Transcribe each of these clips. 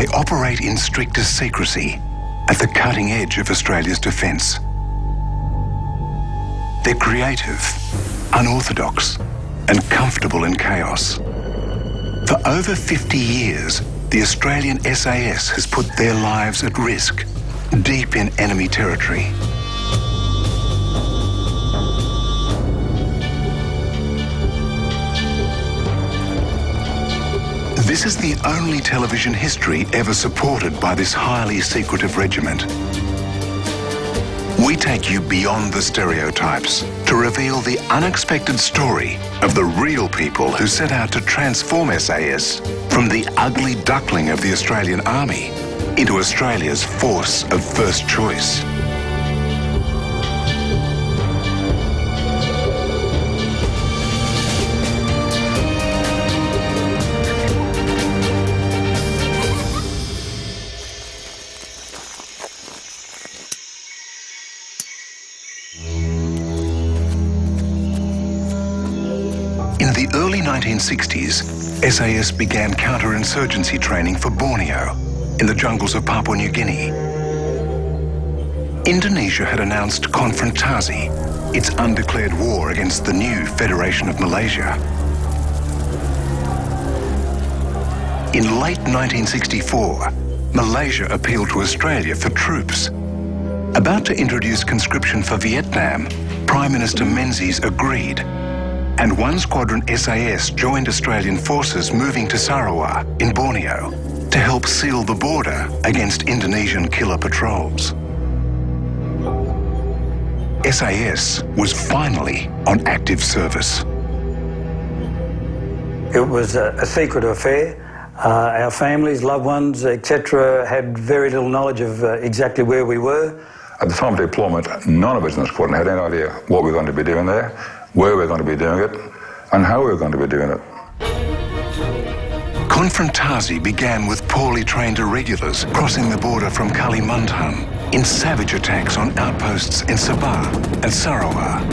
They operate in strictest secrecy at the cutting edge of Australia's defence. They're creative, unorthodox, and comfortable in chaos. For over 50 years, the Australian SAS has put their lives at risk, deep in enemy territory. This is the only television history ever supported by this highly secretive regiment. We take you beyond the stereotypes to reveal the unexpected story of the real people who set out to transform SAS from the ugly duckling of the Australian Army into Australia's force of first choice. In the early 1960s, SAS began counterinsurgency training for Borneo in the jungles of Papua New Guinea. Indonesia had announced Konfrontasi, its undeclared war against the new Federation of Malaysia. In late 1964, Malaysia appealed to Australia for troops. About to introduce conscription for Vietnam, Prime Minister Menzies agreed, and one squadron SAS joined Australian forces moving to Sarawak in Borneo to help seal the border against Indonesian killer patrols. SAS was finally on active service. It was a secret affair. Our families, loved ones, etc. had very little knowledge of exactly where we were. At the time of deployment, none of us in the squadron had any idea what we were going to be doing there, where we were going to be doing it, and how we were going to be doing it. Konfrontasi began with poorly trained irregulars crossing the border from Kalimantan in savage attacks on outposts in Sabah and Sarawak.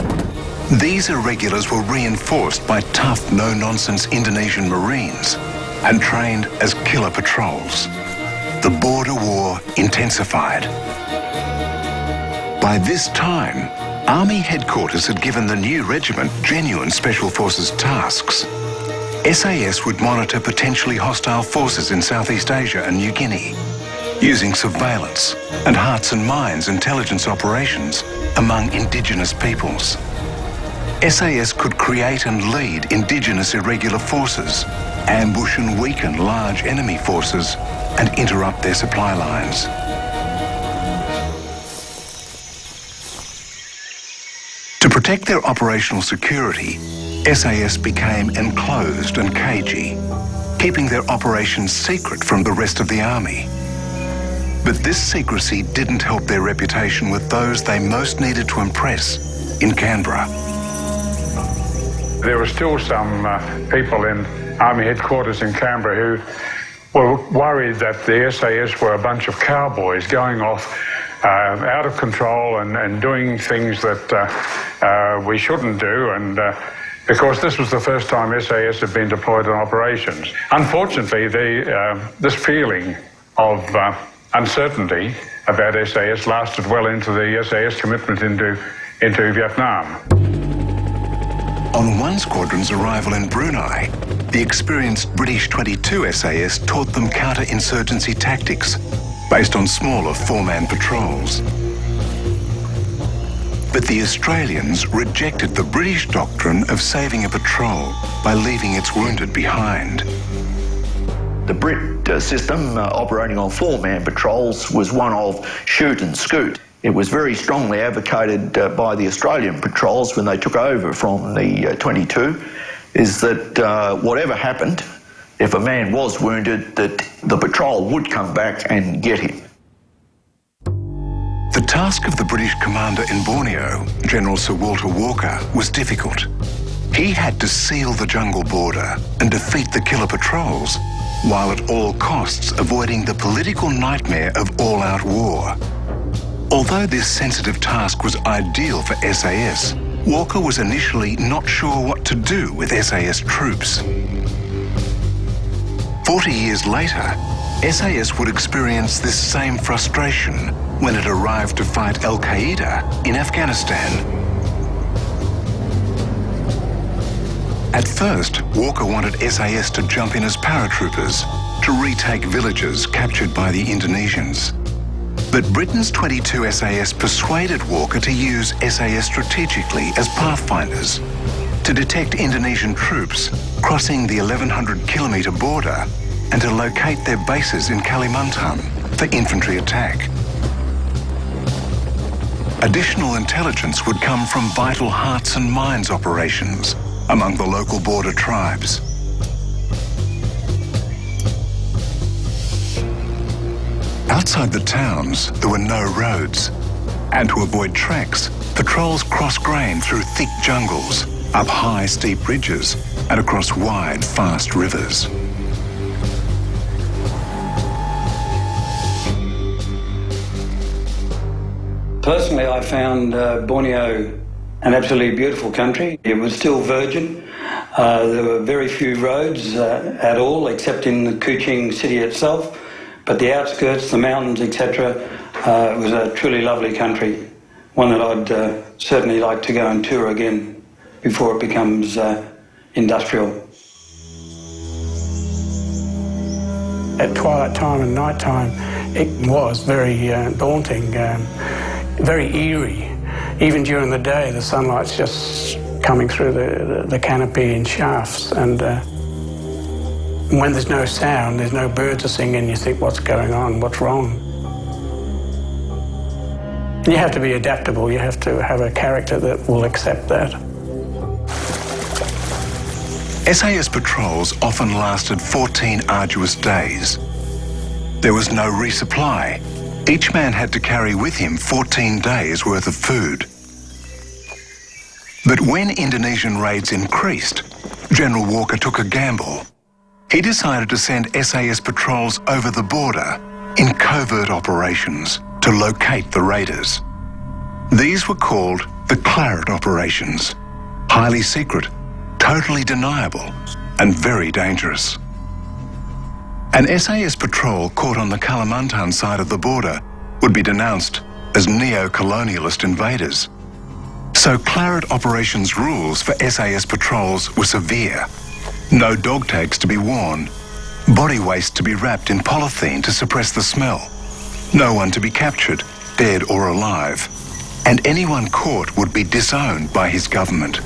These irregulars were reinforced by tough, no-nonsense Indonesian Marines and trained as killer patrols. The border war intensified. By this time, Army headquarters had given the new regiment genuine Special Forces tasks. SAS would monitor potentially hostile forces in Southeast Asia and New Guinea, using surveillance and hearts and minds intelligence operations among indigenous peoples. SAS could create and lead indigenous irregular forces, ambush and weaken large enemy forces, and interrupt their supply lines. To protect their operational security, SAS became enclosed and cagey, keeping their operations secret from the rest of the army. But this secrecy didn't help their reputation with those they most needed to impress in Canberra. There were still some people in Army headquarters in Canberra who were worried that the SAS were a bunch of cowboys going off out of control and doing things that we shouldn't do, and because this was the first time SAS had been deployed in operations. Unfortunately, this feeling of uncertainty about SAS lasted well into the SAS commitment into Vietnam. On one squadron's arrival in Brunei, the experienced British 22 SAS taught them counter-insurgency tactics based on smaller four-man patrols. But the Australians rejected the British doctrine of saving a patrol by leaving its wounded behind. The Brit system operating on four-man patrols was one of shoot and scoot. It was very strongly advocated by the Australian patrols when they took over from the 22, is that whatever happened, if a man was wounded, that the patrol would come back and get him. The task of the British commander in Borneo, General Sir Walter Walker, was difficult. He had to seal the jungle border and defeat the killer patrols, while at all costs avoiding the political nightmare of all-out war. Although this sensitive task was ideal for SAS, Walker was initially not sure what to do with SAS troops. 40 years later, SAS would experience this same frustration when it arrived to fight Al-Qaeda in Afghanistan. At first, Walker wanted SAS to jump in as paratroopers to retake villages captured by the Indonesians. But Britain's 22 SAS persuaded Walker to use SAS strategically as pathfinders to detect Indonesian troops crossing the 1,100-kilometre border and to locate their bases in Kalimantan for infantry attack. Additional intelligence would come from vital hearts and minds operations among the local border tribes. Outside the towns, there were no roads, and to avoid tracks, patrols cross-grained through thick jungles, up high, steep ridges, and across wide, fast rivers. Personally, I found Borneo an absolutely beautiful country. It was still virgin. There were very few roads at all, except in the Kuching city itself. But the outskirts, the mountains, etc., it was a truly lovely country, one that I'd certainly like to go and tour again before it becomes industrial. At twilight time and night time, it was very daunting, very eerie. Even during the day, the sunlight's just coming through the canopy in shafts, and when there's no sound, there's no birds are singing, you think, what's going on, what's wrong? You have to be adaptable, you have to have a character that will accept that. SAS patrols often lasted 14 arduous days. There was no resupply. Each man had to carry with him 14 days' worth of food. But when Indonesian raids increased, General Walker took a gamble. He decided to send SAS patrols over the border in covert operations to locate the raiders. These were called the Claret operations, highly secret, totally deniable, and very dangerous. An SAS patrol caught on the Kalimantan side of the border would be denounced as neo-colonialist invaders. So Claret operations rules for SAS patrols were severe. No dog tags to be worn, body waste to be wrapped in polythene to suppress the smell, no one to be captured, dead or alive, and anyone caught would be disowned by his government.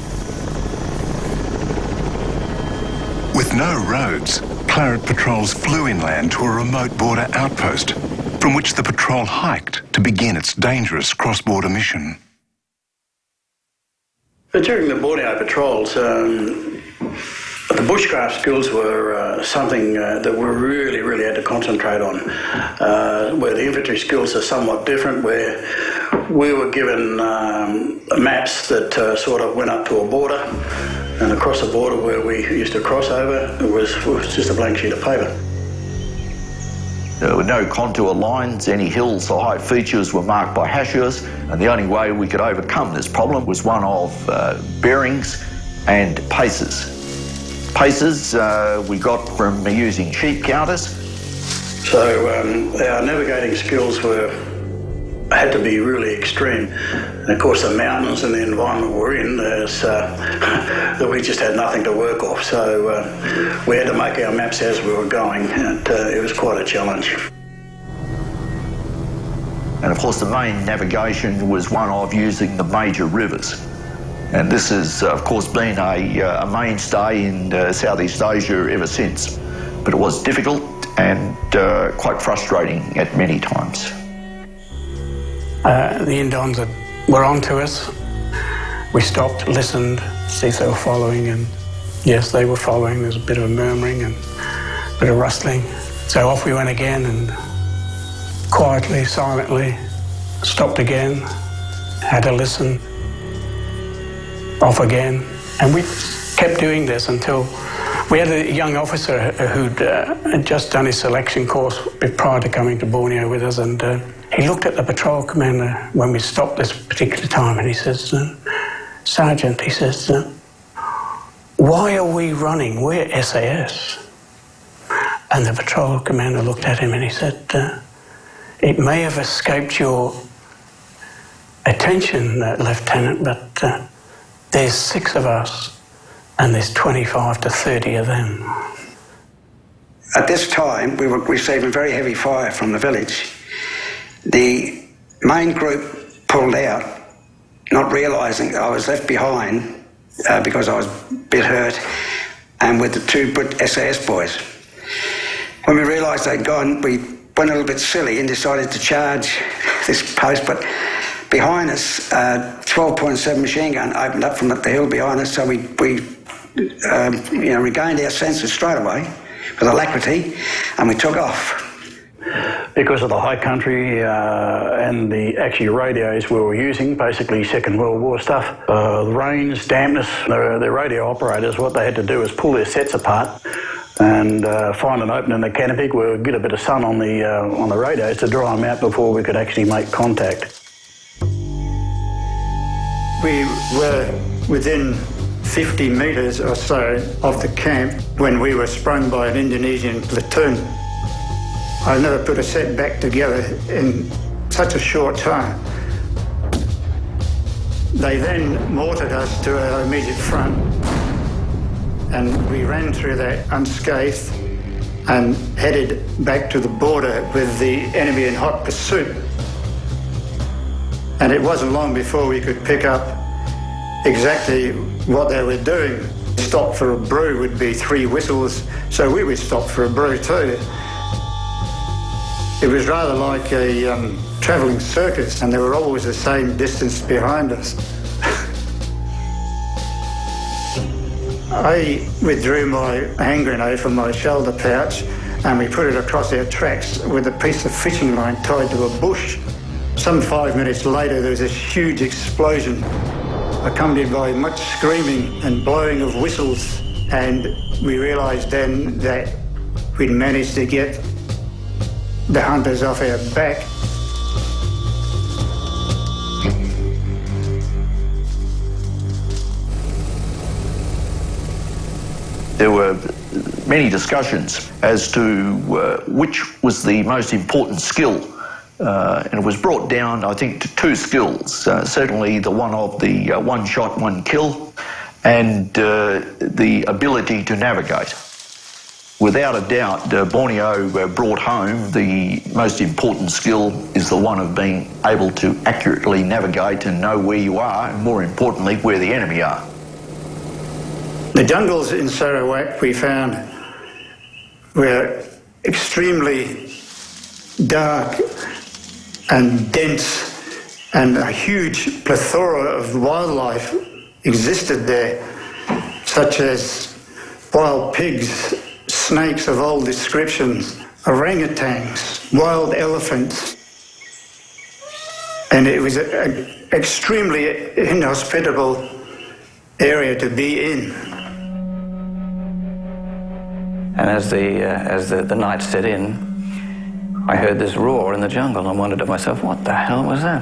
With no roads, Claret patrols flew inland to a remote border outpost, from which the patrol hiked to begin its dangerous cross-border mission. But during the Borneo patrols, the bushcraft skills were something that we really had to concentrate on, where the infantry skills are somewhat different, where we were given maps that sort of went up to a border, and across the border where we used to cross over, it was just a blank sheet of paper. There were no contour lines, any hills or height features were marked by hachures, and the only way we could overcome this problem was one of bearings and paces. Paces we got from using sheep counters. So our navigating skills had to be really extreme. And of course the mountains and the environment we're in, that we just had nothing to work off. So we had to make our maps as we were going, and it was quite a challenge. And of course the main navigation was one of using the major rivers. And this has of course been a mainstay in Southeast Asia ever since. But it was difficult and quite frustrating at many times. The Indons were on to us. We stopped, listened, see if they were following, and yes, they were following. There's a bit of a murmuring and a bit of rustling. So off we went again, and quietly, silently, stopped again, had to listen, off again. And we kept doing this until we had a young officer who'd had just done his selection course prior to coming to Borneo with us, and he looked at the patrol commander when we stopped this particular time, and he says, Sergeant, he says, why are we running? We're SAS. And the patrol commander looked at him and he said, it may have escaped your attention, Lieutenant, but there's 6 of us and there's 25 to 30 of them. At this time, we were receiving very heavy fire from the village. The main group pulled out, not realising I was left behind because I was a bit hurt, and with the 2 SAS boys. When we realised they'd gone, we went a little bit silly and decided to charge this post, but behind us, 12.7 machine gun opened up from the hill behind us, so we regained our senses straight away with alacrity, and we took off. Because of the high country and the actual radios we were using, basically Second World War stuff, the rains, dampness, the radio operators, what they had to do was pull their sets apart and find an opening in the canopy where we'd get a bit of sun on the radios to dry them out before we could actually make contact. We were within 50 metres or so of the camp when we were sprung by an Indonesian platoon. I never put a set back together in such a short time. They then mortared us to our immediate front, and we ran through that unscathed and headed back to the border with the enemy in hot pursuit. And it wasn't long before we could pick up exactly what they were doing. Stop for a brew would be 3 whistles, so we would stop for a brew too. It was rather like a travelling circus, and they were always the same distance behind us. I withdrew my hand grenade from my shoulder pouch and we put it across our tracks with a piece of fishing line tied to a bush. Some 5 minutes later there was a huge explosion, accompanied by much screaming and blowing of whistles, and we realised then that we'd managed to get the hunters off our back. There were many discussions as to which was the most important skill, and it was brought down, I think, to 2 skills. Certainly the one of the one shot, one kill, and the ability to navigate. Without a doubt, Borneo brought home the most important skill is the one of being able to accurately navigate and know where you are, and more importantly, where the enemy are. The jungles in Sarawak we found were extremely dark and dense, and a huge plethora of wildlife existed there, such as wild pigs, snakes of all descriptions, orangutans, wild elephants, and it was an extremely inhospitable area to be in. And as the night set in, I heard this roar in the jungle and wondered to myself, what the hell was that?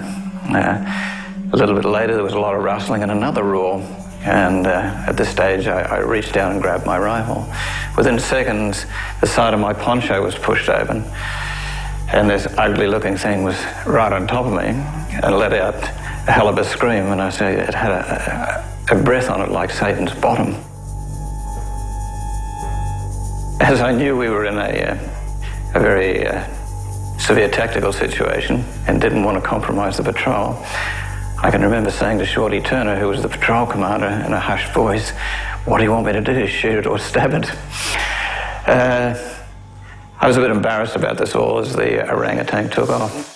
A little bit later, there was a lot of rustling and another roar. And at this stage, I reached down and grabbed my rifle. Within seconds, the side of my poncho was pushed open, and this ugly-looking thing was right on top of me and let out a hell of a scream. And I say it had a breath on it like Satan's bottom. As I knew we were in a very severe tactical situation and didn't want to compromise the patrol, I can remember saying to Shorty Turner, who was the patrol commander, in a hushed voice, "What do you want me to do, shoot it or stab it?" I was a bit embarrassed about this all as the orangutan took off.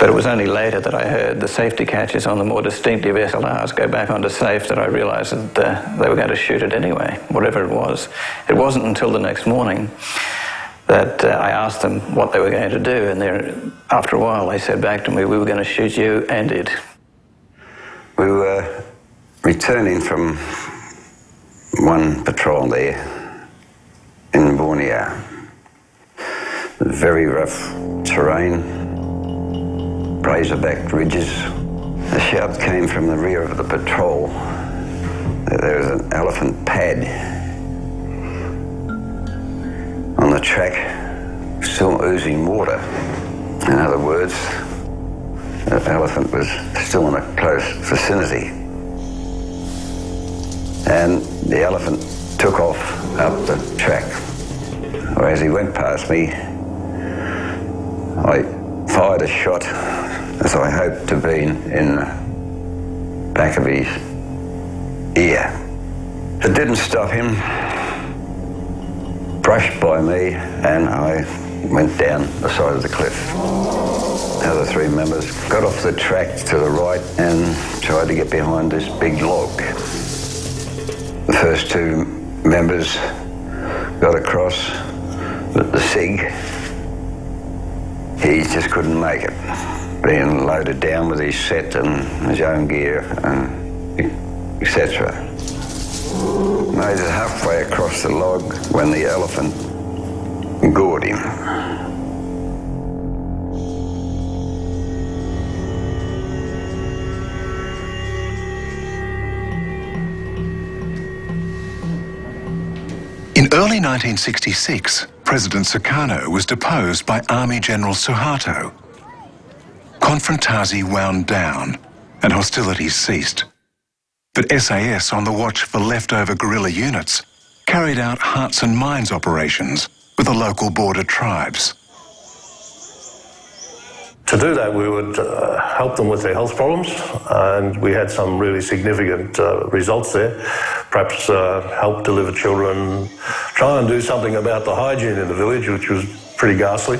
But it was only later that I heard the safety catches on the more distinctive SLRs go back onto safe that I realised that they were going to shoot it anyway, whatever it was. It wasn't until the next morning that I asked them what they were going to do, and after a while they said back to me, "We were going to shoot you and it." We were returning from one patrol there in Borneo. Very rough terrain, razor-backed ridges. A shout came from the rear of the patrol that there was an elephant pad track, still oozing water. In other words, the elephant was still in a close vicinity. And the elephant took off up the track. As he went past me, I fired a shot, as I hoped to be in the back of his ear. It didn't stop him, brushed by me, and I went down the side of the cliff. The other three members got off the track to the right and tried to get behind this big log. The first two members got across, but the SIG, he just couldn't make it, being loaded down with his set and his own gear and etc. Made it halfway across the log when the elephant gored him. In early 1966, President Sukarno was deposed by Army General Suharto. Konfrontasi wound down and hostilities ceased. But SAS, on the watch for leftover guerrilla units, carried out hearts and minds operations with the local border tribes. To do that, we would help them with their health problems, and we had some really significant results there. Perhaps help deliver children, try and do something about the hygiene in the village, which was pretty ghastly,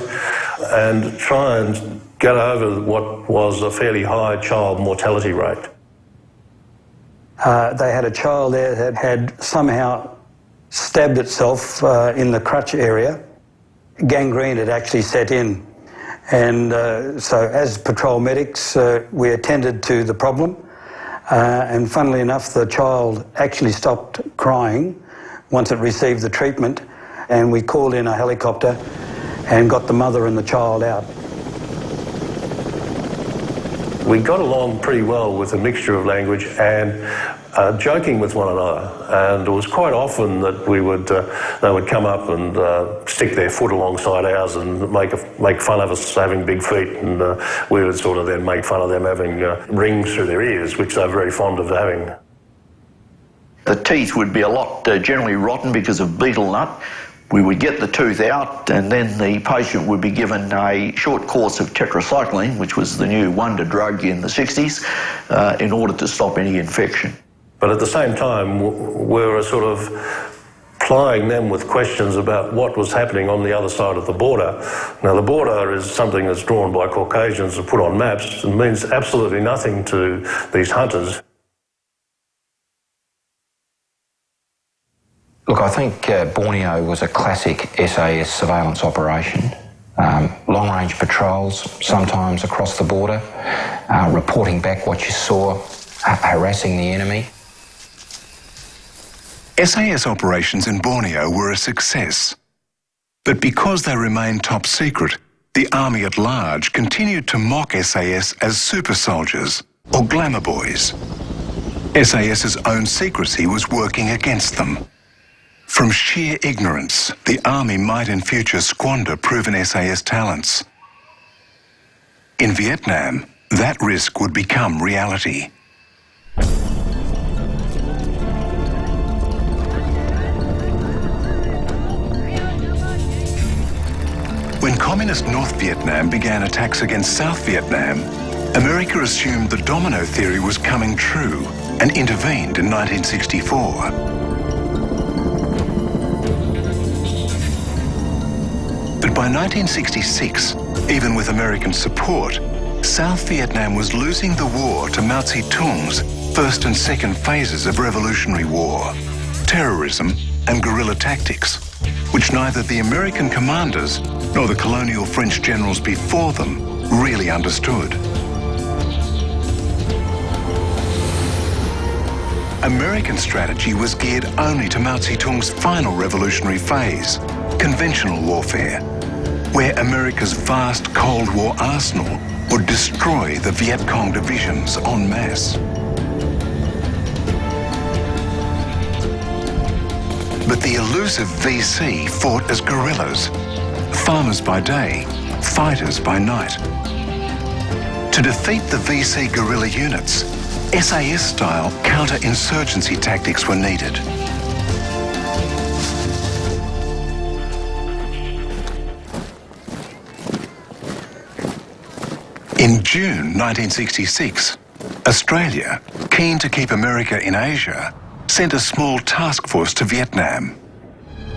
and try and get over what was a fairly high child mortality rate. They had a child there that had somehow stabbed itself in the crutch area. Gangrene had actually set in. And so as patrol medics, we attended to the problem. And funnily enough, the child actually stopped crying once it received the treatment. And we called in a helicopter and got the mother and the child out. We got along pretty well with a mixture of language and joking with one another, and it was quite often that they would come up and stick their foot alongside ours and make fun of us having big feet, and we would sort of then make fun of them having rings through their ears, which they're very fond of having. The teeth would be a lot generally rotten because of betel nut. We would get the tooth out, and then the patient would be given a short course of tetracycline, which was the new wonder drug in the 60s, in order to stop any infection. But at the same time, we were sort of plying them with questions about what was happening on the other side of the border. Now, the border is something that's drawn by Caucasians and put on maps. It means absolutely nothing to these hunters. Look, I think Borneo was a classic SAS surveillance operation. Long-range patrols, sometimes across the border, reporting back what you saw, harassing the enemy. SAS operations in Borneo were a success. But because they remained top secret, the army at large continued to mock SAS as super soldiers or glamour boys. SAS's own secrecy was working against them. From sheer ignorance, the army might in future squander proven SAS talents. In Vietnam, that risk would become reality. When Communist North Vietnam began attacks against South Vietnam, America assumed the domino theory was coming true and intervened in 1964. But by 1966, even with American support, South Vietnam was losing the war to Mao Zedong's first and second phases of revolutionary war, terrorism and guerrilla tactics, which neither the American commanders nor the colonial French generals before them really understood. American strategy was geared only to Mao Zedong's final revolutionary phase, conventional warfare, where America's vast Cold War arsenal would destroy the Viet Cong divisions en masse. But the elusive VC fought as guerrillas, farmers by day, fighters by night. To defeat the VC guerrilla units, SAS-style counter-insurgency tactics were needed. In June 1966, Australia, keen to keep America in Asia, sent a small task force to Vietnam.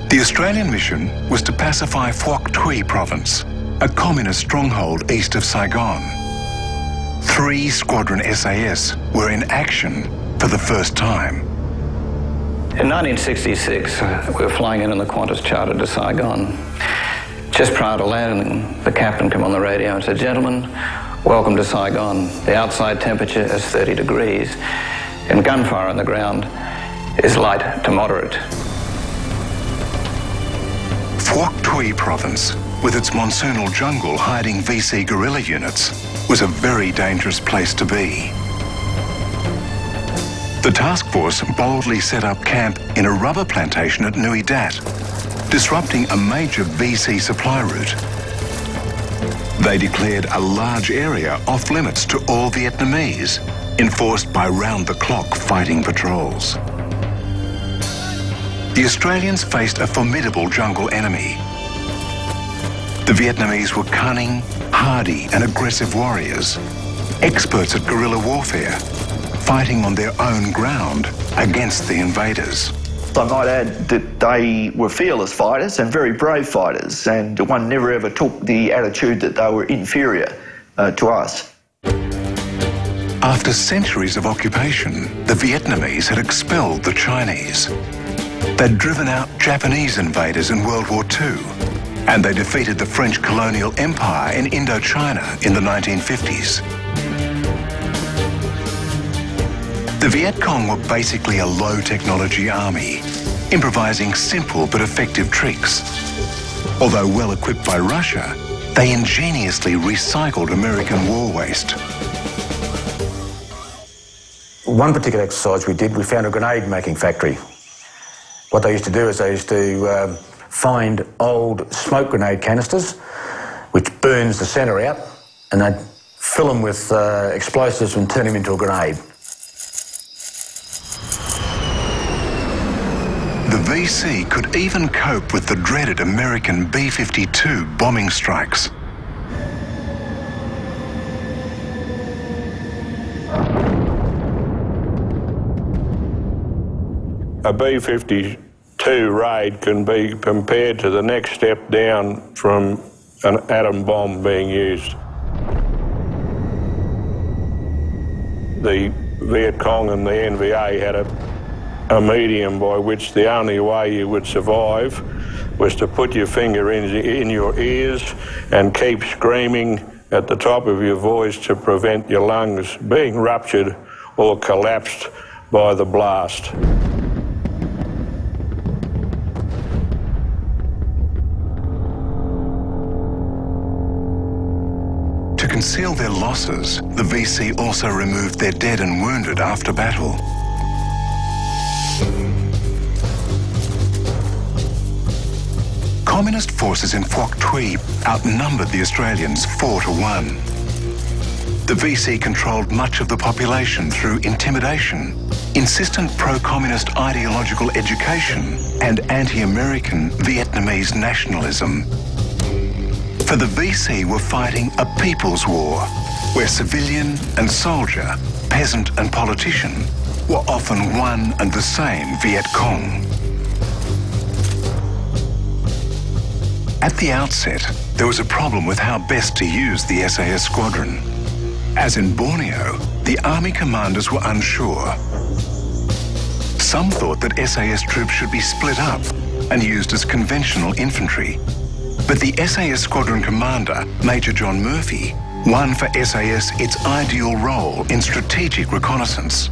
The Australian mission was to pacify Phuoc Tuy province, a communist stronghold east of Saigon. 3 Squadron SAS were in action for the first time. In 1966, we were flying in the Qantas charter to Saigon. Just prior to landing, the captain came on the radio and said, "Gentlemen, welcome to Saigon. The outside temperature is 30 degrees, and gunfire on the ground is light to moderate." Phuoc Tuy province, with its monsoonal jungle hiding VC guerrilla units, was a very dangerous place to be. The task force boldly set up camp in a rubber plantation at Nui Dat, disrupting a major VC supply route. They declared a large area off limits to all Vietnamese, enforced by round-the-clock fighting patrols. The Australians faced a formidable jungle enemy. The Vietnamese were cunning, hardy and aggressive warriors, experts at guerrilla warfare, fighting on their own ground against the invaders. I might add that they were fearless fighters and very brave fighters, and one never ever took the attitude that they were inferior to us. After centuries of occupation, the Vietnamese had expelled the Chinese. They'd driven out Japanese invaders in World War II, and they defeated the French colonial empire in Indochina in the 1950s. The Viet Cong were basically a low-technology army, improvising simple but effective tricks. Although well-equipped by Russia, they ingeniously recycled American war waste. One particular exercise we did, we found a grenade-making factory. What they used to do is they used to find old smoke grenade canisters, which burns the centre out, and they'd fill them with explosives and turn them into a grenade. The VC could even cope with the dreaded American B-52 bombing strikes. A B-52 raid can be compared to the next step down from an atom bomb being used. The Viet Cong and the NVA had a medium by which the only way you would survive was to put your finger in your ears and keep screaming at the top of your voice to prevent your lungs being ruptured or collapsed by the blast. To conceal their losses, the VC also removed their dead and wounded after battle. Communist forces in Phuoc Tuy outnumbered the Australians 4-1. The VC controlled much of the population through intimidation, insistent pro-communist ideological education, and anti-American Vietnamese nationalism. For the VC were fighting a people's war, where civilian and soldier, peasant and politician were often one and the same Viet Cong. At the outset, there was a problem with how best to use the SAS squadron. As in Borneo, the army commanders were unsure. Some thought that SAS troops should be split up and used as conventional infantry. But the SAS squadron commander, Major John Murphy, won for SAS its ideal role in strategic reconnaissance,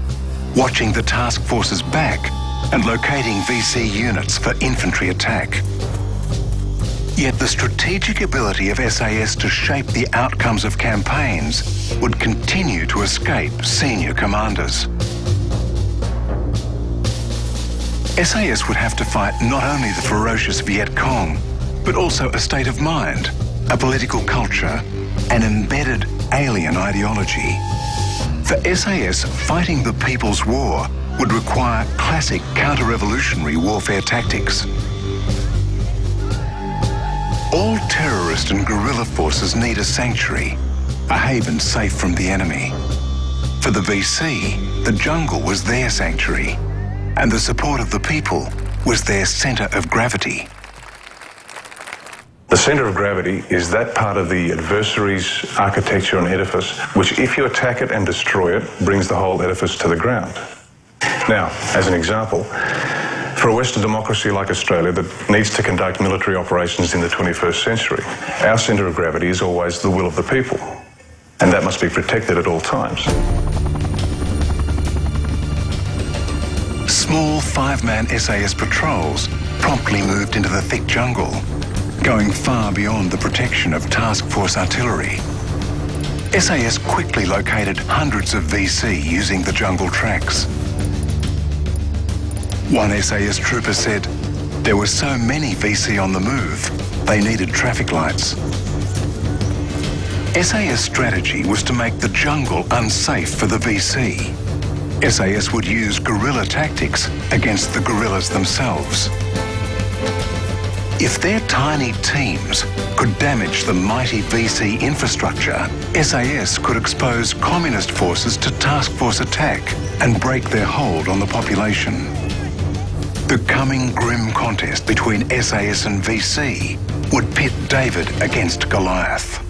watching the task force's back and locating VC units for infantry attack. Yet the strategic ability of SAS to shape the outcomes of campaigns would continue to escape senior commanders. SAS would have to fight not only the ferocious Viet Cong, but also a state of mind, a political culture, an embedded alien ideology. For SAS, fighting the People's War would require classic counter-revolutionary warfare tactics. All terrorist and guerrilla forces need a sanctuary, a haven safe from the enemy. For the VC, the jungle was their sanctuary, and the support of the people was their centre of gravity. The centre of gravity is that part of the adversary's architecture and edifice, which if you attack it and destroy it, brings the whole edifice to the ground. Now, as an example, for a Western democracy like Australia that needs to conduct military operations in the 21st century, our centre of gravity is always the will of the people, and that must be protected at all times. Small five-man SAS patrols promptly moved into the thick jungle, going far beyond the protection of task force artillery. SAS quickly located hundreds of VC using the jungle tracks. One SAS trooper said, there were so many VC on the move, they needed traffic lights. SAS strategy was to make the jungle unsafe for the VC. SAS would use guerrilla tactics against the guerrillas themselves. If their tiny teams could damage the mighty VC infrastructure, SAS could expose communist forces to task force attack and break their hold on the population. The coming grim contest between SAS and VC would pit David against Goliath.